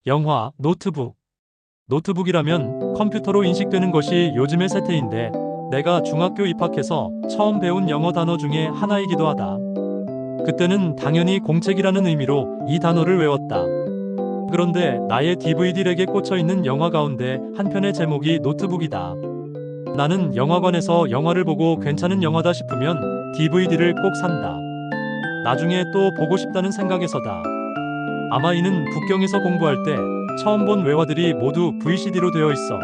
영화, 노트북. 노트북이라면 컴퓨터로 인식되는 것이 요즘의 세태인데 내가 중학교 입학해서 처음 배운 영어 단어 중에 하나이기도 하다. 그때는 당연히 공책이라는 의미로 이 단어를 외웠다. 그런데 나의 DVD랙에 꽂혀있는 영화 가운데 한 편의 제목이 노트북이다. 나는 영화관에서 영화를 보고 괜찮은 영화다 싶으면 DVD를 꼭 산다. 나중에 또 보고 싶다는 생각에서다. 아마 이는 북경에서 공부할 때 처음 본 외화들이 모두 VCD로 되어 있어.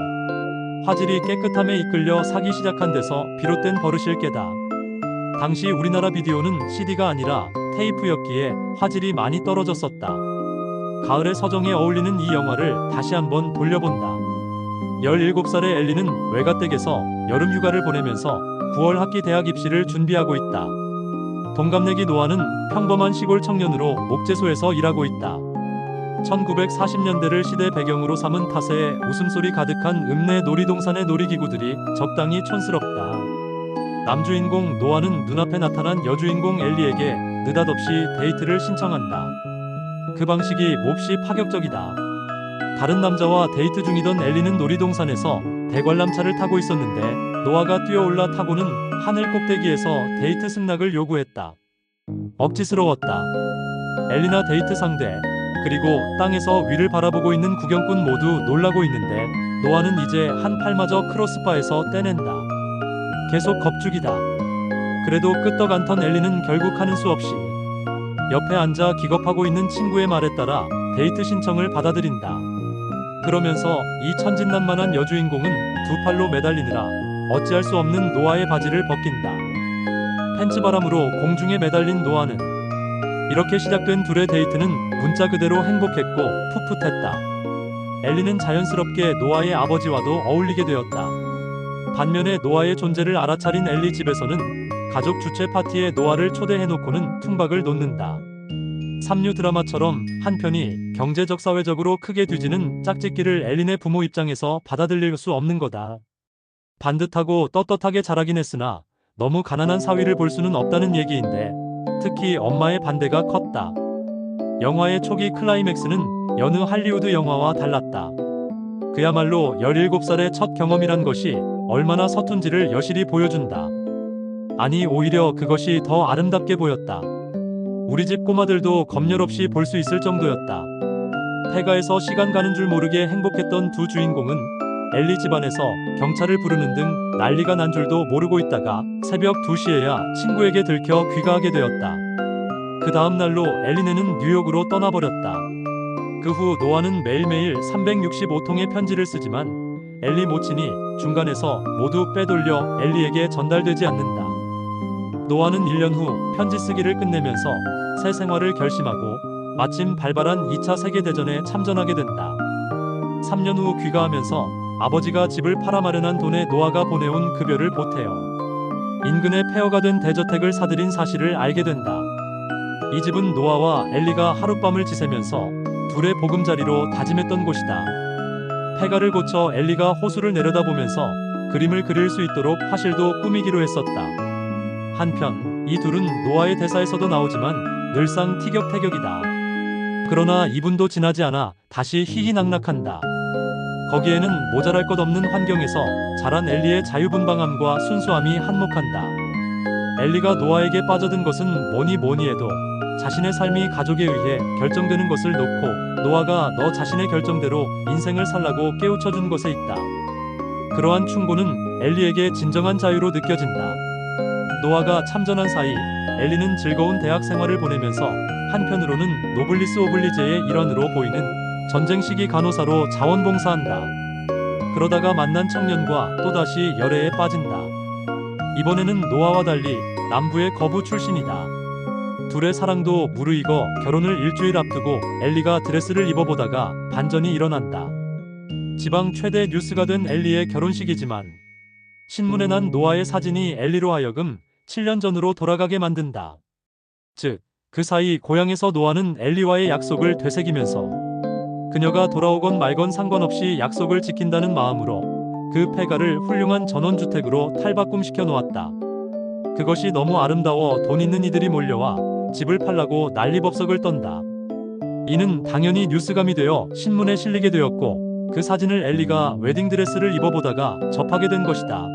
화질이 깨끗함에 이끌려 사기 시작한 데서 비롯된 버릇일 게다. 당시 우리나라 비디오는 CD가 아니라 테이프였기에 화질이 많이 떨어졌었다. 가을의 서정에 어울리는 이 영화를 다시 한번 돌려본다. 17살의 엘리는 외가댁에서 여름 휴가를 보내면서 9월 학기 대학 입시를 준비하고 있다. 동갑내기 노아는 평범한 시골 청년으로 목재소에서 일하고 있다. 1940년대를 시대 배경으로 삼은 탓에 웃음소리 가득한 읍내 놀이동산의 놀이기구들이 적당히 촌스럽다. 남주인공 노아는 눈앞에 나타난 여주인공 엘리에게 느닷없이 데이트를 신청한다. 그 방식이 몹시 파격적이다. 다른 남자와 데이트 중이던 엘리는 놀이동산에서 대관람차를 타고 있었는데 노아가 뛰어올라 타고는 하늘 꼭대기에서 데이트 승낙을 요구했다. 억지스러웠다. 엘리나 데이트 상대, 그리고 땅에서 위를 바라보고 있는 구경꾼 모두 놀라고 있는데 노아는 이제 한 팔마저 크로스바에서 떼낸다. 계속 겁죽이다. 그래도 끄떡 안 턴 엘리는 결국 하는 수 없이 옆에 앉아 기겁하고 있는 친구의 말에 따라 데이트 신청을 받아들인다. 그러면서 이 천진난만한 여주인공은 두 팔로 매달리느라 어찌할 수 없는 노아의 바지를 벗긴다. 팬츠바람으로 공중에 매달린 노아는 이렇게 시작된 둘의 데이트는 문자 그대로 행복했고 풋풋했다. 엘리는 자연스럽게 노아의 아버지와도 어울리게 되었다. 반면에 노아의 존재를 알아차린 엘리 집에서는 가족 주최 파티에 노아를 초대해놓고는 퉁박을 놓는다. 삼류 드라마처럼 한 편이 경제적 사회적으로 크게 뒤지는 짝짓기를 엘리네 부모 입장에서 받아들일 수 없는 거다. 반듯하고 떳떳하게 자라긴 했으나 너무 가난한 사위를 볼 수는 없다는 얘기인데 특히 엄마의 반대가 컸다. 영화의 초기 클라이맥스는 여느 할리우드 영화와 달랐다. 그야말로 17살의 첫 경험이란 것이 얼마나 서툰지를 여실히 보여준다. 아니 오히려 그것이 더 아름답게 보였다. 우리 집 꼬마들도 검열 없이 볼 수 있을 정도였다. 폐가에서 시간 가는 줄 모르게 행복했던 두 주인공은 엘리 집안에서 경찰을 부르는 등 난리가 난 줄도 모르고 있다가 새벽 2시에야 친구에게 들켜 귀가하게 되었다. 그 다음 날로 엘리네는 뉴욕으로 떠나버렸다. 그 후 노아는 매일매일 365통의 편지를 쓰지만 엘리 모친이 중간에서 모두 빼돌려 엘리에게 전달되지 않는다. 노아는 1년 후 편지 쓰기를 끝내면서 새 생활을 결심하고 마침 발발한 2차 세계대전에 참전하게 된다. 3년 후 귀가하면서 아버지가 집을 팔아 마련한 돈에 노아가 보내온 급여를 보태어 인근의 폐허가 된 대저택을 사들인 사실을 알게 된다. 이 집은 노아와 엘리가 하룻밤을 지새면서 둘의 보금자리로 다짐했던 곳이다. 폐가를 고쳐 엘리가 호수를 내려다보면서 그림을 그릴 수 있도록 화실도 꾸미기로 했었다. 한편 이 둘은 노아의 대사에서도 나오지만 늘상 티격태격이다. 그러나 2분도 지나지 않아 다시 희희낙낙한다. 거기에는 모자랄 것 없는 환경에서 자란 엘리의 자유분방함과 순수함이 한몫한다. 엘리가 노아에게 빠져든 것은 뭐니 뭐니 해도 자신의 삶이 가족에 의해 결정되는 것을 놓고 노아가 너 자신의 결정대로 인생을 살라고 깨우쳐준 것에 있다. 그러한 충고는 엘리에게 진정한 자유로 느껴진다. 노아가 참전한 사이 엘리는 즐거운 대학 생활을 보내면서 한편으로는 노블리스 오블리제의 일환으로 보이는 전쟁 시기 간호사로 자원봉사한다. 그러다가 만난 청년과 또다시 열애에 빠진다. 이번에는 노아와 달리 남부의 거부 출신이다. 둘의 사랑도 무르익어 결혼을 일주일 앞두고 엘리가 드레스를 입어보다가 반전이 일어난다. 지방 최대 뉴스가 된 엘리의 결혼식이지만 신문에 난 노아의 사진이 엘리로 하여금 7년 전으로 돌아가게 만든다. 즉, 그 사이 고향에서 노아는 엘리와의 약속을 되새기면서 그녀가 돌아오건 말건 상관없이 약속을 지킨다는 마음으로 그 폐가를 훌륭한 전원주택으로 탈바꿈시켜 놓았다. 그것이 너무 아름다워 돈 있는 이들이 몰려와 집을 팔라고 난리법석을 떤다. 이는 당연히 뉴스감이 되어 신문에 실리게 되었고 그 사진을 엘리가 웨딩드레스를 입어보다가 접하게 된 것이다.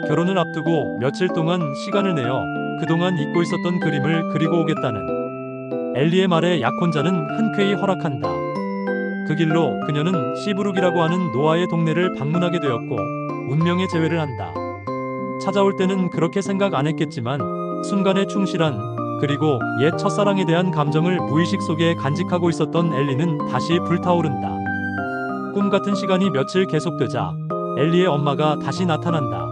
결혼을 앞두고 며칠 동안 시간을 내어 그동안 잊고 있었던 그림을 그리고 오겠다는 엘리의 말에 약혼자는 흔쾌히 허락한다. 그 길로 그녀는 시브룩이라고 하는 노아의 동네를 방문하게 되었고 운명의 재회를 한다. 찾아올 때는 그렇게 생각 안 했겠지만 순간의 충실한 그리고 옛 첫사랑에 대한 감정을 무의식 속에 간직하고 있었던 엘리는 다시 불타오른다. 꿈같은 시간이 며칠 계속되자 엘리의 엄마가 다시 나타난다.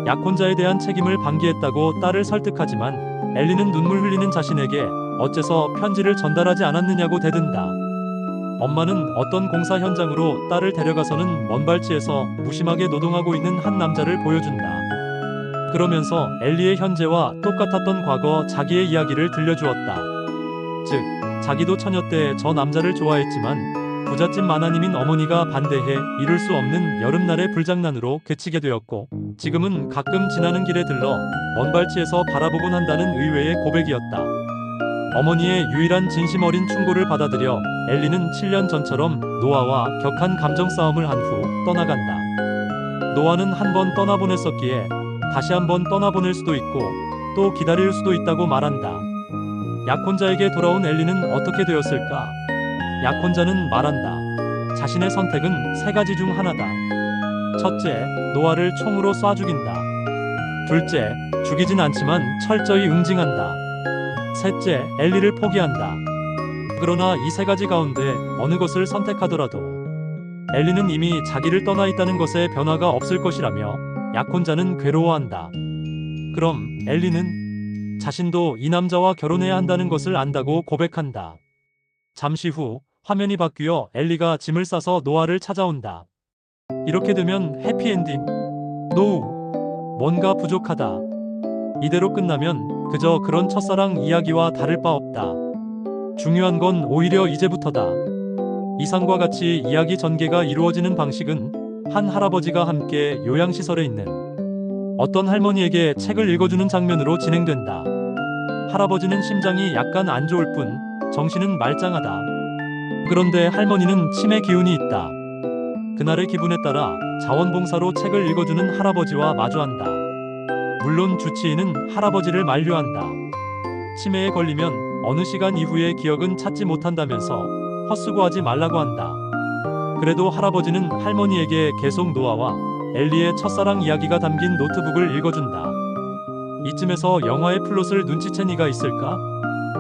약혼자에 대한 책임을 방기했다고 딸을 설득하지만 엘리는 눈물 흘리는 자신에게 어째서 편지를 전달하지 않았느냐고 대든다. 엄마는 어떤 공사 현장으로 딸을 데려가서는 먼발치에서 무심하게 노동하고 있는 한 남자를 보여준다. 그러면서 엘리의 현재와 똑같았던 과거 자기의 이야기를 들려주었다. 즉, 자기도 처녀 때 저 남자를 좋아했지만 부잣집 마나님인 어머니가 반대해 이룰 수 없는 여름날의 불장난으로 그치게 되었고 지금은 가끔 지나는 길에 들러 먼발치에서 바라보곤 한다는 의외의 고백이었다. 어머니의 유일한 진심 어린 충고를 받아들여 엘리는 7년 전처럼 노아와 격한 감정 싸움을 한 후 떠나간다. 노아는 한 번 떠나보냈었기에 다시 한 번 떠나보낼 수도 있고 또 기다릴 수도 있다고 말한다. 약혼자에게 돌아온 엘리는 어떻게 되었을까? 약혼자는 말한다. 자신의 선택은 3가지 중 하나다. 첫째, 노아를 총으로 쏴 죽인다. 둘째, 죽이진 않지만 철저히 응징한다. 셋째, 엘리를 포기한다. 그러나 이 3가지 가운데 어느 것을 선택하더라도 엘리는 이미 자기를 떠나 있다는 것에 변화가 없을 것이라며 약혼자는 괴로워한다. 그럼 엘리는 자신도 이 남자와 결혼해야 한다는 것을 안다고 고백한다. 잠시 후 화면이 바뀌어 엘리가 짐을 싸서 노아를 찾아온다. 이렇게 되면 해피엔딩. 노우. 뭔가 부족하다. 이대로 끝나면 그저 그런 첫사랑 이야기와 다를 바 없다. 중요한 건 오히려 이제부터다. 이상과 같이 이야기 전개가 이루어지는 방식은 한 할아버지가 함께 요양시설에 있는 어떤 할머니에게 책을 읽어주는 장면으로 진행된다. 할아버지는 심장이 약간 안 좋을 뿐 정신은 말짱하다. 그런데 할머니는 치매 기운이 있다. 그날의 기분에 따라 자원봉사로 책을 읽어주는 할아버지와 마주한다. 물론 주치의는 할아버지를 만류한다. 치매에 걸리면 어느 시간 이후에 기억은 찾지 못한다면서 헛수고하지 말라고 한다. 그래도 할아버지는 할머니에게 계속 노아와 엘리의 첫사랑 이야기가 담긴 노트북을 읽어준다. 이쯤에서 영화의 플롯을 눈치챈 이가 있을까?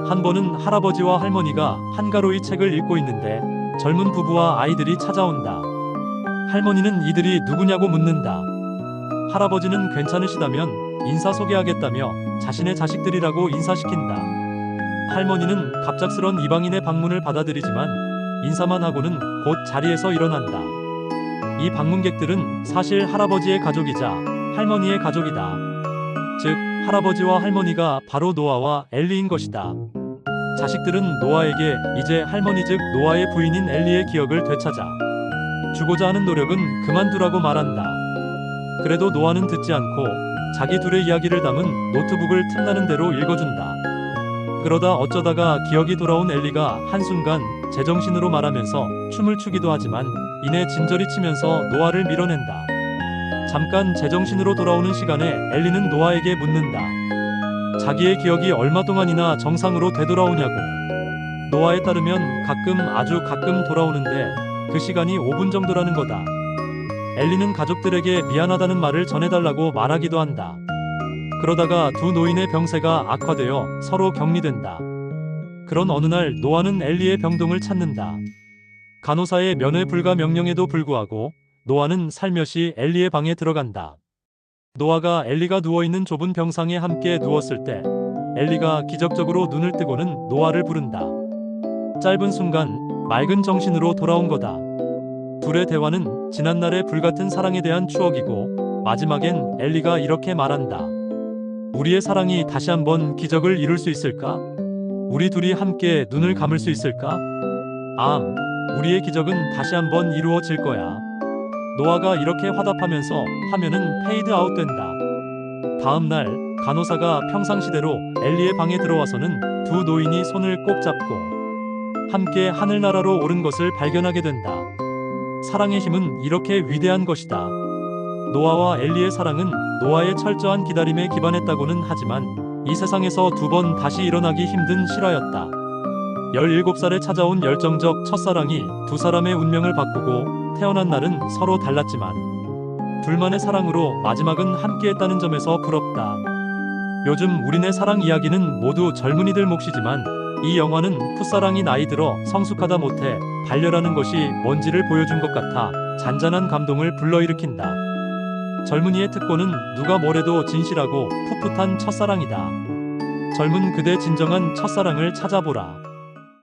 한 번은 할아버지와 할머니가 한가로이 책을 읽고 있는데 젊은 부부와 아이들이 찾아온다. 할머니는 이들이 누구냐고 묻는다. 할아버지는 괜찮으시다면 인사 소개하겠다며 자신의 자식들이라고 인사시킨다. 할머니는 갑작스런 이방인의 방문을 받아들이지만 인사만 하고는 곧 자리에서 일어난다. 이 방문객들은 사실 할아버지의 가족이자 할머니의 가족이다. 즉, 할아버지와 할머니가 바로 노아와 엘리인 것이다. 자식들은 노아에게 이제 할머니 즉 노아의 부인인 엘리의 기억을 되찾아 주고자 하는 노력은 그만두라고 말한다. 그래도 노아는 듣지 않고 자기 둘의 이야기를 담은 노트북을 틈나는 대로 읽어준다. 그러다 어쩌다가 기억이 돌아온 엘리가 한순간 제정신으로 말하면서 춤을 추기도 하지만 이내 진저리 치면서 노아를 밀어낸다. 잠깐 제정신으로 돌아오는 시간에 엘리는 노아에게 묻는다. 자기의 기억이 얼마 동안이나 정상으로 되돌아오냐고. 노아에 따르면 가끔 아주 가끔 돌아오는데 그 시간이 5분 정도라는 거다. 엘리는 가족들에게 미안하다는 말을 전해달라고 말하기도 한다. 그러다가 두 노인의 병세가 악화되어 서로 격리된다. 그런 어느 날 노아는 엘리의 병동을 찾는다. 간호사의 면회 불가 명령에도 불구하고 노아는 살며시 엘리의 방에 들어간다. 노아가 엘리가 누워있는 좁은 병상에 함께 누웠을 때 엘리가 기적적으로 눈을 뜨고는 노아를 부른다. 짧은 순간 맑은 정신으로 돌아온 거다. 둘의 대화는 지난날의 불같은 사랑에 대한 추억이고 마지막엔 엘리가 이렇게 말한다. 우리의 사랑이 다시 한번 기적을 이룰 수 있을까? 우리 둘이 함께 눈을 감을 수 있을까? 우리의 기적은 다시 한번 이루어질 거야. 노아가 이렇게 화답하면서 화면은 페이드 아웃된다. 다음 날 간호사가 평상시대로 엘리의 방에 들어와서는 두 노인이 손을 꼭 잡고 함께 하늘나라로 오른 것을 발견하게 된다. 사랑의 힘은 이렇게 위대한 것이다. 노아와 엘리의 사랑은 노아의 철저한 기다림에 기반했다고는 하지만 이 세상에서 두 번 다시 일어나기 힘든 실화였다. 17살에 찾아온 열정적 첫사랑이 두 사람의 운명을 바꾸고 태어난 날은 서로 달랐지만 둘만의 사랑으로 마지막은 함께했다는 점에서 부럽다. 요즘 우리네 사랑 이야기는 모두 젊은이들 몫이지만 이 영화는 풋사랑이 나이 들어 성숙하다 못해 반려라는 것이 뭔지를 보여준 것 같아 잔잔한 감동을 불러일으킨다. 젊은이의 특권은 누가 뭐래도 진실하고 풋풋한 첫사랑이다. 젊은 그대 진정한 첫사랑을 찾아보라.